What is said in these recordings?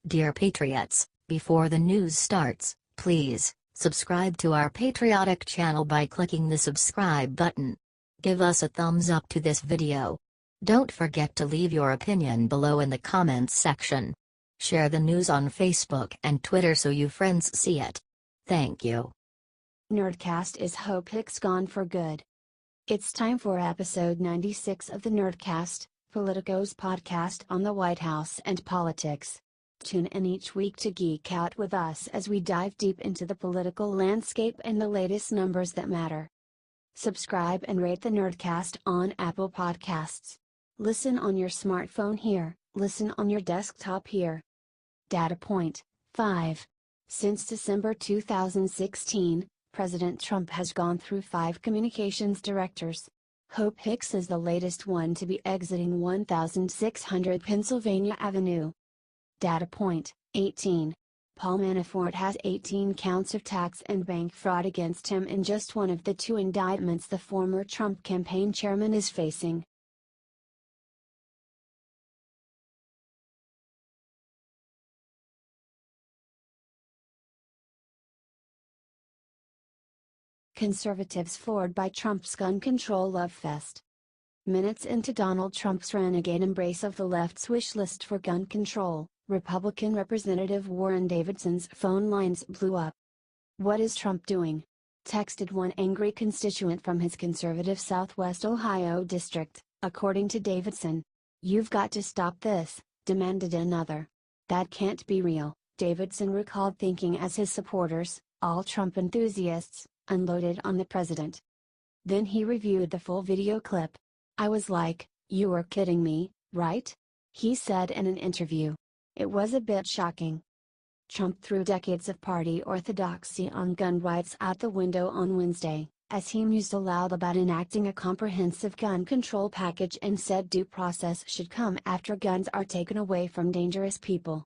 Dear Patriots, before the news starts, please subscribe to our patriotic channel by clicking the subscribe button. Give us a thumbs up to this video. Don't forget to leave your opinion below in the comments section. Share the news on Facebook and Twitter so you friends see it. Thank you. Nerdcast Is Hope Hicks gone for good? It's time for episode 96 of the Nerdcast, Politico's podcast on the White House and politics. Tune in each week to geek out with us as we dive deep into the political landscape and the latest numbers that matter. Subscribe and rate the Nerdcast on Apple Podcasts. Listen on your smartphone here, listen on your desktop here. Datapoint 5. Since December 2016, President Trump has gone through 5 communications directors. Hope Hicks is the latest one to be exiting 1600 Pennsylvania Avenue. Datapoint 18. Paul Manafort has 18 counts of tax and bank fraud against him in just one of the 2 indictments the former Trump campaign chairman is facing. Conservatives floored by Trump's gun control love fest. Minutes into Donald Trump's renegade embrace of the left's wish list for gun control, Republican Representative Warren Davidson's phone lines blew up. "What is Trump doing?" texted one angry constituent from his conservative Southwest Ohio district, according to Davidson. "You've got to stop this," demanded another. "That can't be real," Davidson recalled thinking as his supporters, all Trump enthusiasts, unloaded on the president. Then he reviewed the full video clip. "I was like, you are kidding me, right?" he said in an interview. It was a bit shocking. Trump threw decades of party orthodoxy on gun rights out the window on Wednesday, as he mused aloud about enacting a comprehensive gun control package and said due process should come after guns are taken away from dangerous people.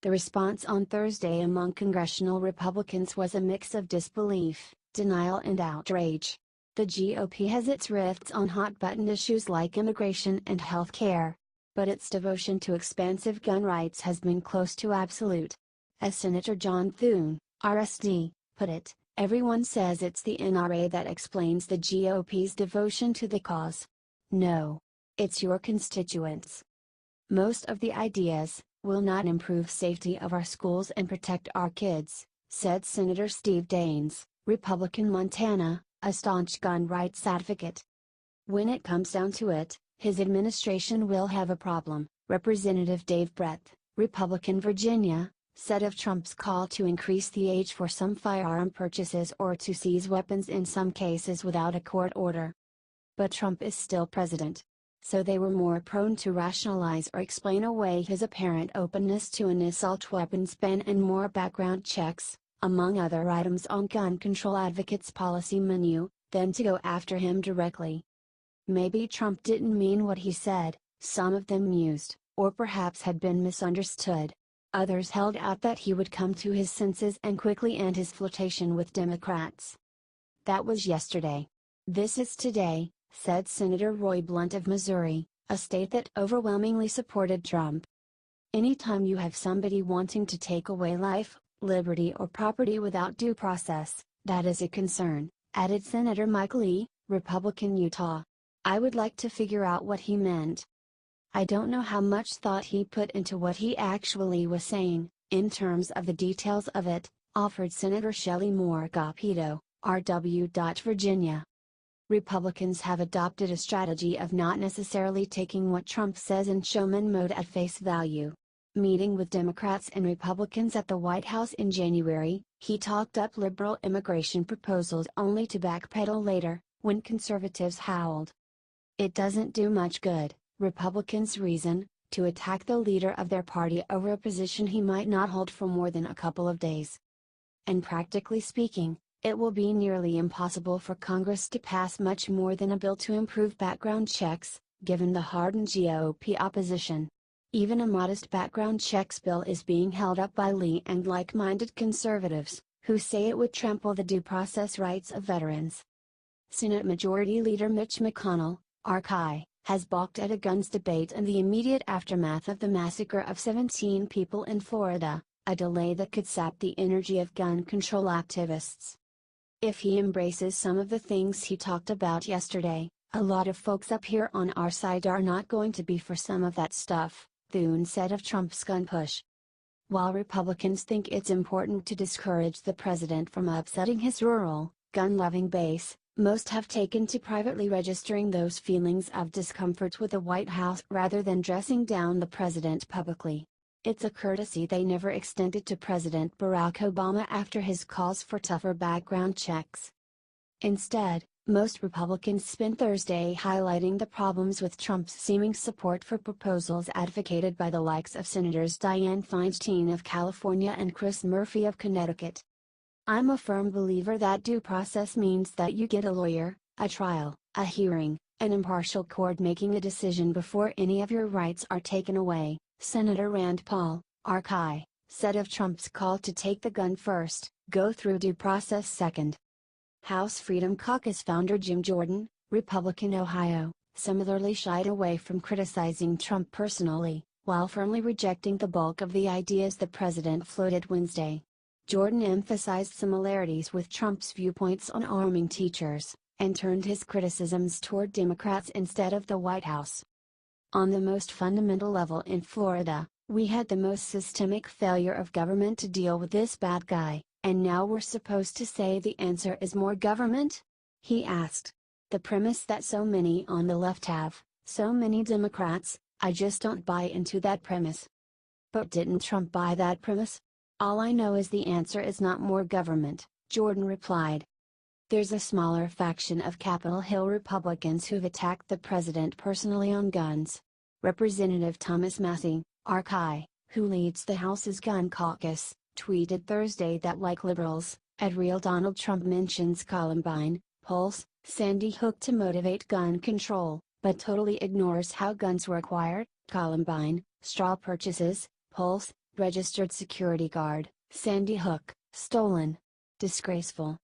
The response on Thursday among congressional Republicans was a mix of disbelief, denial and outrage. The GOP has its rifts on hot-button issues like immigration and health care, but its devotion to expansive gun rights has been close to absolute. As Senator John Thune, RSD, put it, "Everyone says it's the NRA that explains the GOP's devotion to the cause. No. It's your constituents. Most of the ideas will not improve safety of our schools and protect our kids," said Senator Steve Daines, Republican Montana, a staunch gun rights advocate. When it comes down to it, his administration will have a problem, Representative Dave Brett, Republican Virginia, said of Trump's call to increase the age for some firearm purchases or to seize weapons in some cases without a court order. But Trump is still president. So they were more prone to rationalize or explain away his apparent openness to an assault weapons ban and more background checks, among other items on gun control advocates' policy menu, than to go after him directly. Maybe Trump didn't mean what he said, some of them mused, or perhaps had been misunderstood. Others held out that he would come to his senses and quickly end his flirtation with Democrats. That was yesterday. This is today, said Senator Roy Blunt of Missouri, a state that overwhelmingly supported Trump. Anytime you have somebody wanting to take away life, liberty or property without due process, that is a concern, added Senator Mike Lee, Republican Utah. I would like to figure out what he meant. I don't know how much thought he put into what he actually was saying, in terms of the details of it, offered Senator Shelley Moore Capito, R.W. Virginia. Republicans have adopted a strategy of not necessarily taking what Trump says in showman mode at face value. Meeting with Democrats and Republicans at the White House in January, he talked up liberal immigration proposals only to backpedal later, when conservatives howled. It doesn't do much good, Republicans reason, to attack the leader of their party over a position he might not hold for more than a couple of days. And practically speaking, it will be nearly impossible for Congress to pass much more than a bill to improve background checks, given the hardened GOP opposition. Even a modest background checks bill is being held up by Lee and like-minded conservatives, who say it would trample the due process rights of veterans. Senate Majority Leader Mitch McConnell, RCI, has balked at a guns debate in the immediate aftermath of the massacre of 17 people in Florida, a delay that could sap the energy of gun control activists. If he embraces some of the things he talked about yesterday, a lot of folks up here on our side are not going to be for some of that stuff, Thune said of Trump's gun push. While Republicans think it's important to discourage the president from upsetting his rural, gun-loving base, most have taken to privately registering those feelings of discomfort with the White House rather than dressing down the president publicly. It's a courtesy they never extended to President Barack Obama after his calls for tougher background checks. Instead, most Republicans spent Thursday highlighting the problems with Trump's seeming support for proposals advocated by the likes of Senators Dianne Feinstein of California and Chris Murphy of Connecticut. "I'm a firm believer that due process means that you get a lawyer, a trial, a hearing, an impartial court making a decision before any of your rights are taken away," Senator Rand Paul, RCI, said of Trump's call to take the gun first, go through due process second. House Freedom Caucus founder Jim Jordan, Republican Ohio, similarly shied away from criticizing Trump personally, while firmly rejecting the bulk of the ideas the president floated Wednesday. Jordan emphasized similarities with Trump's viewpoints on arming teachers, and turned his criticisms toward Democrats instead of the White House. "On the most fundamental level in Florida, we had the most systemic failure of government to deal with this bad guy, and now we're supposed to say the answer is more government?" he asked. "The premise that so many on the left have, so many Democrats, I just don't buy into that premise." "But didn't Trump buy that premise?" "All I know is the answer is not more government," Jordan replied. "There's a smaller faction of Capitol Hill Republicans who've attacked the president personally on guns." Representative Thomas Massie, RCI, who leads the House's gun caucus, tweeted Thursday that like liberals, at Real Donald Trump mentions Columbine, Pulse, Sandy Hook to motivate gun control, but totally ignores how guns were acquired, Columbine, straw purchases, Pulse, registered security guard, Sandy Hook, stolen. Disgraceful.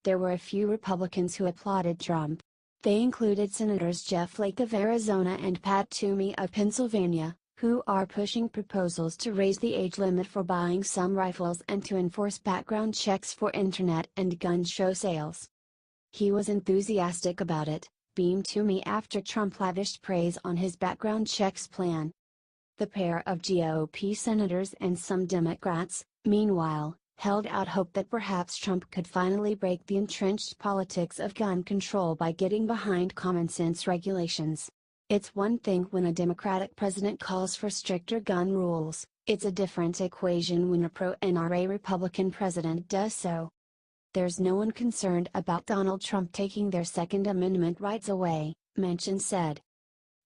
There were a few Republicans who applauded Trump. They included Senators Jeff Flake of Arizona and Pat Toomey of Pennsylvania, who are pushing proposals to raise the age limit for buying some rifles and to enforce background checks for internet and gun show sales. He was enthusiastic about it, beamed Toomey after Trump lavished praise on his background checks plan. The pair of GOP senators and some Democrats, meanwhile, held out hope that perhaps Trump could finally break the entrenched politics of gun control by getting behind common-sense regulations. It's one thing when a Democratic president calls for stricter gun rules, it's a different equation when a pro-NRA Republican president does so. "There's no one concerned about Donald Trump taking their Second Amendment rights away," Manchin said.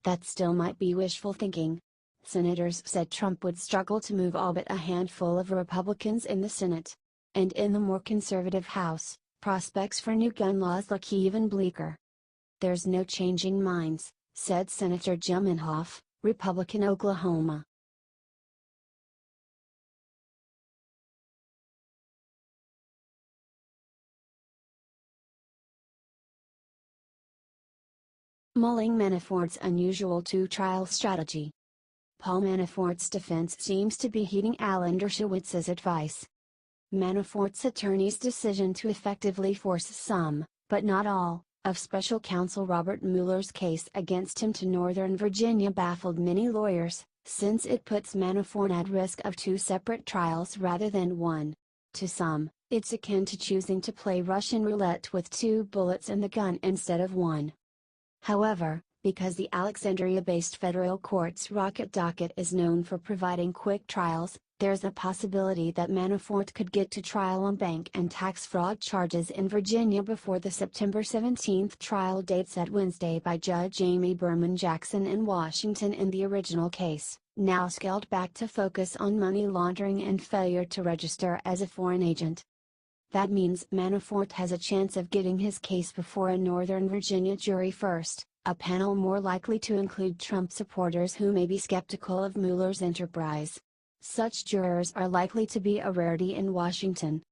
"That still might be wishful thinking." Senators said Trump would struggle to move all but a handful of Republicans in the Senate. And in the more conservative House, prospects for new gun laws look even bleaker. "There's no changing minds," said Senator Jim Inhofe, Republican Oklahoma. Mulling Manafort's unusual two-trial strategy. Paul Manafort's defense seems to be heeding Alan Dershowitz's advice. Manafort's attorney's decision to effectively force some, but not all, of special counsel Robert Mueller's case against him to Northern Virginia baffled many lawyers, since it puts Manafort at risk of two separate trials rather than one. To some, it's akin to choosing to play Russian roulette with two bullets in the gun instead of one. However, because the Alexandria-based federal court's rocket docket is known for providing quick trials, there's a possibility that Manafort could get to trial on bank and tax fraud charges in Virginia before the September 17 trial date set Wednesday by Judge Amy Berman Jackson in Washington in the original case, now scaled back to focus on money laundering and failure to register as a foreign agent. That means Manafort has a chance of getting his case before a Northern Virginia jury first, a panel more likely to include Trump supporters who may be skeptical of Mueller's enterprise. Such jurors are likely to be a rarity in Washington.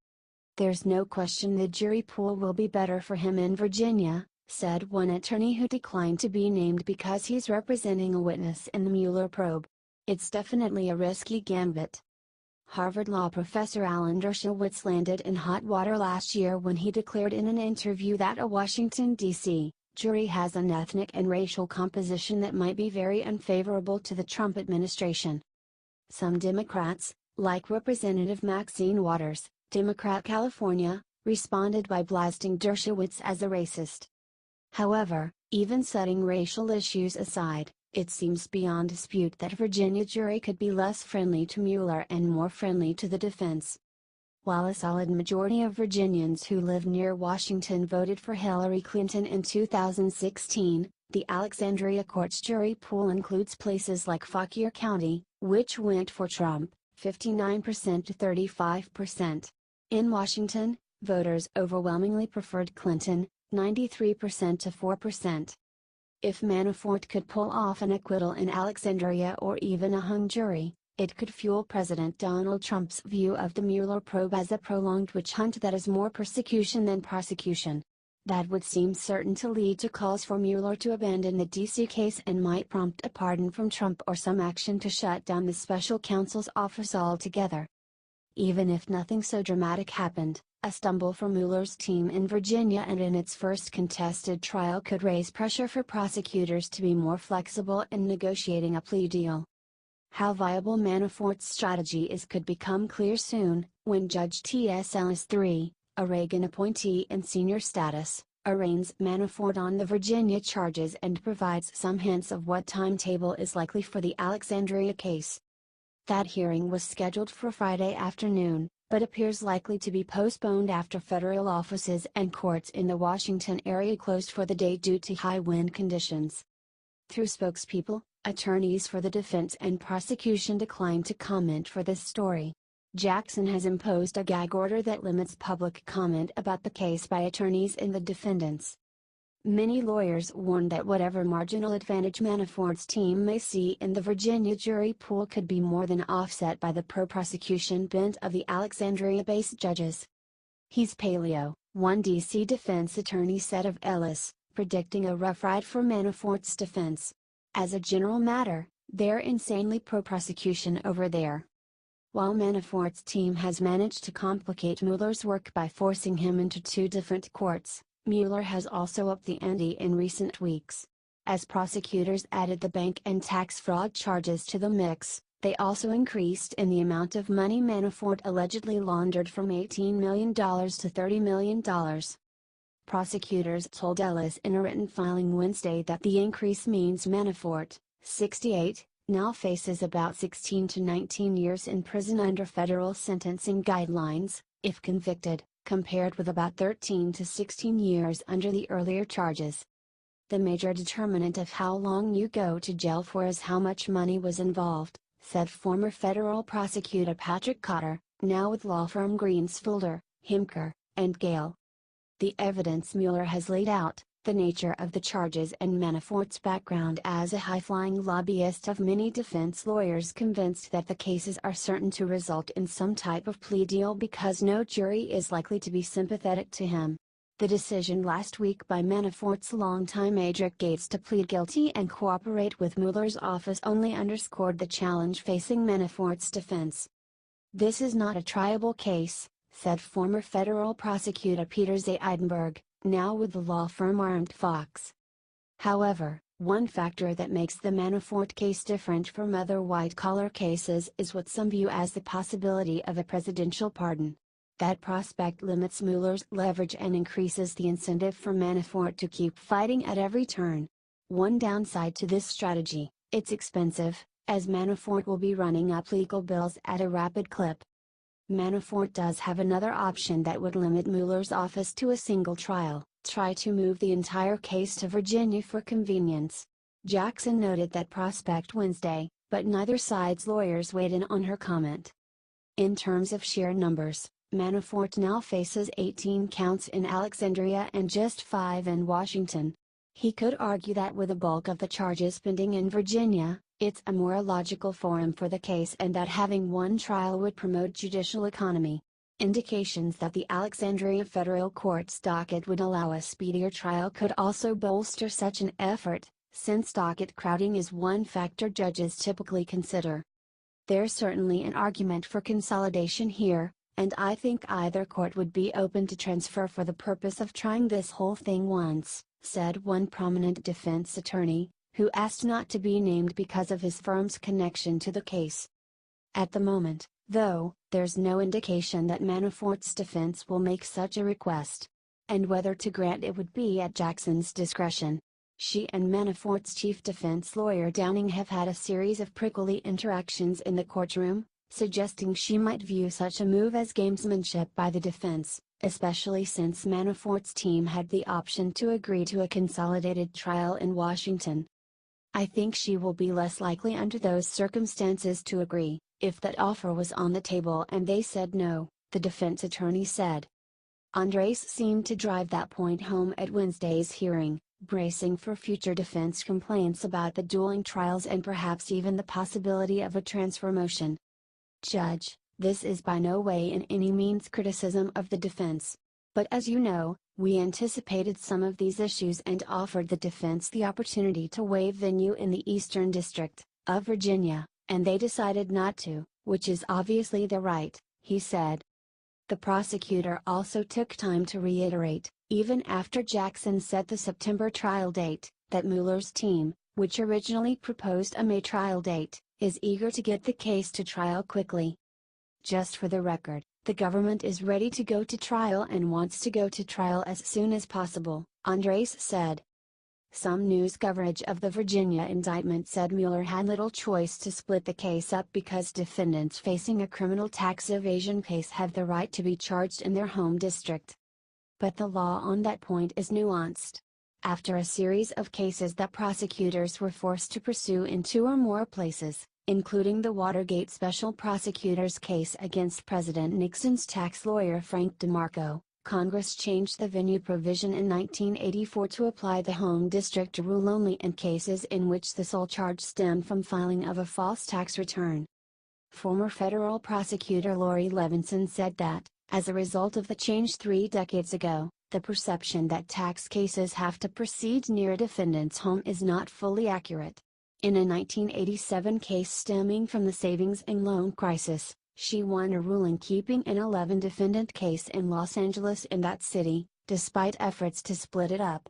There's no question the jury pool will be better for him in Virginia, said one attorney who declined to be named because he's representing a witness in the Mueller probe. It's definitely a risky gambit. Harvard law professor Alan Dershowitz landed in hot water last year when he declared in an interview that a Washington, D.C., jury has an ethnic and racial composition that might be very unfavorable to the Trump administration. Some Democrats, like Representative Maxine Waters, Democrat California, responded by blasting Dershowitz as a racist. However, even setting racial issues aside, it seems beyond dispute that Virginia jury could be less friendly to Mueller and more friendly to the defense. While a solid majority of Virginians who live near Washington voted for Hillary Clinton in 2016, the Alexandria court's jury pool includes places like Fauquier County, which went for Trump, 59% to 35%. In Washington, voters overwhelmingly preferred Clinton, 93% to 4%. If Manafort could pull off an acquittal in Alexandria or even a hung jury, it could fuel President Donald Trump's view of the Mueller probe as a prolonged witch hunt that is more persecution than prosecution. That would seem certain to lead to calls for Mueller to abandon the D.C. case and might prompt a pardon from Trump or some action to shut down the special counsel's office altogether. Even if nothing so dramatic happened, a stumble for Mueller's team in Virginia and in its first contested trial could raise pressure for prosecutors to be more flexible in negotiating a plea deal. How viable Manafort's strategy is could become clear soon, when Judge T.S. Ellis III, a Reagan appointee in senior status, arraigns Manafort on the Virginia charges and provides some hints of what timetable is likely for the Alexandria case. That hearing was scheduled for Friday afternoon, but appears likely to be postponed after federal offices and courts in the Washington area closed for the day due to high wind conditions. Through spokespeople, attorneys for the defense and prosecution declined to comment for this story. Jackson has imposed a gag order that limits public comment about the case by attorneys in the defendants. Many lawyers warn that whatever marginal advantage Manafort's team may see in the Virginia jury pool could be more than offset by the pro-prosecution bent of the Alexandria-based judges. He's paleo, one D.C. defense attorney said of Ellis, predicting a rough ride for Manafort's defense. As a general matter, they're insanely pro-prosecution over there. While Manafort's team has managed to complicate Mueller's work by forcing him into two different courts, Mueller has also upped the ante in recent weeks. As prosecutors added the bank and tax fraud charges to the mix, they also increased in the amount of money Manafort allegedly laundered from $18 million to $30 million. Prosecutors told Ellis in a written filing Wednesday that the increase means Manafort, 68, now faces about 16 to 19 years in prison under federal sentencing guidelines, if convicted, compared with about 13 to 16 years under the earlier charges. The major determinant of how long you go to jail for is how much money was involved, said former federal prosecutor Patrick Cotter, now with law firm Greensfelder, Himker, and Gale. The evidence Mueller has laid out, the nature of the charges and Manafort's background as a high-flying lobbyist have many defense lawyers convinced that the cases are certain to result in some type of plea deal because no jury is likely to be sympathetic to him. The decision last week by Manafort's longtime aide Rick Gates to plead guilty and cooperate with Mueller's office only underscored the challenge facing Manafort's defense. This is not a triable case, said former federal prosecutor Peter Zeidenberg, now with the law firm Arndt Fox. However, one factor that makes the Manafort case different from other white-collar cases is what some view as the possibility of a presidential pardon. That prospect limits Mueller's leverage and increases the incentive for Manafort to keep fighting at every turn. One downside to this strategy, it's expensive, as Manafort will be running up legal bills at a rapid clip. Manafort does have another option that would limit Mueller's office to a single trial, try to move the entire case to Virginia for convenience. Jackson noted that prospect Wednesday, but neither side's lawyers weighed in on her comment. In terms of sheer numbers, Manafort now faces 18 counts in Alexandria and just 5 in Washington. He could argue that with the bulk of the charges pending in Virginia, it's a more logical forum for the case and that having one trial would promote judicial economy. Indications that the Alexandria Federal Court's docket would allow a speedier trial could also bolster such an effort, since docket crowding is one factor judges typically consider. There's certainly an argument for consolidation here, and I think either court would be open to transfer for the purpose of trying this whole thing once, said one prominent defense attorney, who asked not to be named because of his firm's connection to the case. At the moment, though, there's no indication that Manafort's defense will make such a request. And whether to grant it would be at Jackson's discretion. She and Manafort's chief defense lawyer Downing have had a series of prickly interactions in the courtroom, suggesting she might view such a move as gamesmanship by the defense, especially since Manafort's team had the option to agree to a consolidated trial in Washington. I think she will be less likely under those circumstances to agree, if that offer was on the table and they said no, the defense attorney said. Andres seemed to drive that point home at Wednesday's hearing, bracing for future defense complaints about the dueling trials and perhaps even the possibility of a transfer motion. Judge, this is by no way in any means criticism of the defense. But as you know, we anticipated some of these issues and offered the defense the opportunity to waive venue in the Eastern District of Virginia, and they decided not to, which is obviously their right, he said. The prosecutor also took time to reiterate, even after Jackson set the September trial date, that Mueller's team, which originally proposed a May trial date, is eager to get the case to trial quickly. Just for the record, the government is ready to go to trial and wants to go to trial as soon as possible, Andres said. Some news coverage of the Virginia indictment said Mueller had little choice to split the case up because defendants facing a criminal tax evasion case have the right to be charged in their home district. But the law on that point is nuanced. After a series of cases that prosecutors were forced to pursue in 2 or more places, including the Watergate Special Prosecutor's case against President Nixon's tax lawyer Frank DeMarco, Congress changed the venue provision in 1984 to apply the home district rule only in cases in which the sole charge stemmed from filing of a false tax return. Former federal prosecutor Lori Levinson said that, as a result of the change 3 decades ago, the perception that tax cases have to proceed near a defendant's home is not fully accurate. In a 1987 case stemming from the savings and loan crisis, she won a ruling keeping an 11-defendant case in Los Angeles in that city, despite efforts to split it up.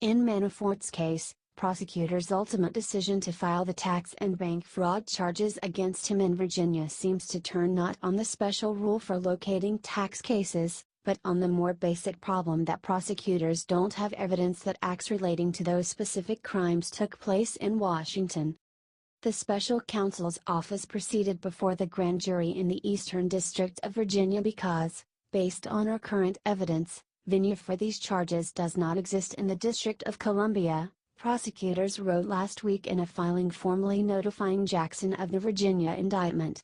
In Manafort's case, prosecutors' ultimate decision to file the tax and bank fraud charges against him in Virginia seems to turn not on the special rule for locating tax cases, but on the more basic problem that prosecutors don't have evidence that acts relating to those specific crimes took place in Washington. The special counsel's office proceeded before the grand jury in the Eastern District of Virginia because, based on our current evidence, venue for these charges does not exist in the District of Columbia, prosecutors wrote last week in a filing formally notifying Jackson of the Virginia indictment.